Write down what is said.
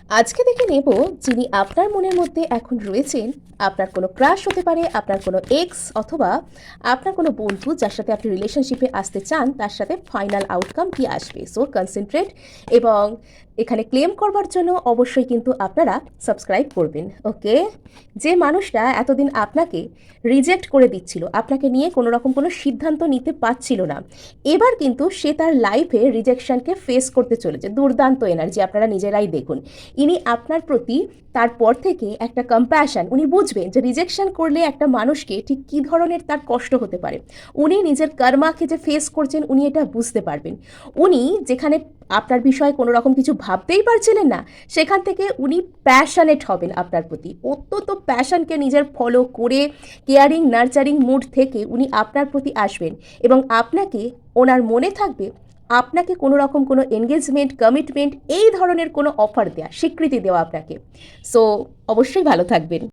আজকে দেখে নেব যিনি আপনার মনের মধ্যে এখন রয়েছেন। আপনার কোনো ক্রাশ হতে পারে, আপনার কোনো এক্স, অথবা আপনার কোনো বন্ধু যার সাথে আপনি রিলেশনশিপে আসতে চান, তার সাথে ফাইনাল আউটকাম কি আসবে। সো কনসেন্ট্রেট, এবং এখানে ক্লেম করবার জন্য অবশ্যই কিন্তু আপনারা সাবস্ক্রাইব করবেন। ওকে, যে মানুষটা এতদিন আপনাকে রিজেক্ট করে দিচ্ছিল, আপনাকে নিয়ে কোনো রকম কোনো সিদ্ধান্ত নিতে পারছিল না, এবার কিন্তু সে তার লাইফে রিজেকশনকে ফেস করতে চলেছে। দুর্দান্ত এনার্জি, আপনারা নিজেরাই দেখুন। ইনি আপনার প্রতি তারপর থেকে একটা কম্প্যাশন, উনি বুঝবেন যে রিজেকশন করলে একটা মানুষকে ঠিক কী ধরনের তার কষ্ট হতে পারে। উনি নিজের কর্মাকে যে ফেস করছেন, উনি এটা বুঝতে পারবেন। উনি যেখানে আপনার বিষয়ে কোনো রকম কিছু ভাবতেই পারছিলেন না, সেখান থেকে উনি প্যাশনেট হবেন আপনার প্রতি। অত্যন্ত প্যাশনকে নিজের ফলো করে কেয়ারিং নার্চারিং মুড থেকে উনি আপনার প্রতি আসবেন, এবং আপনাকে ওনার মনে থাকবে আপনাকে কোনো রকম কোনো এনগেজমেন্ট, কমিটমেন্ট, এই ধরনের কোনো অফার দেওয়া, স্বীকৃতি দেওয়া আপনাকে। সো অবশ্যই ভালো থাকবেন।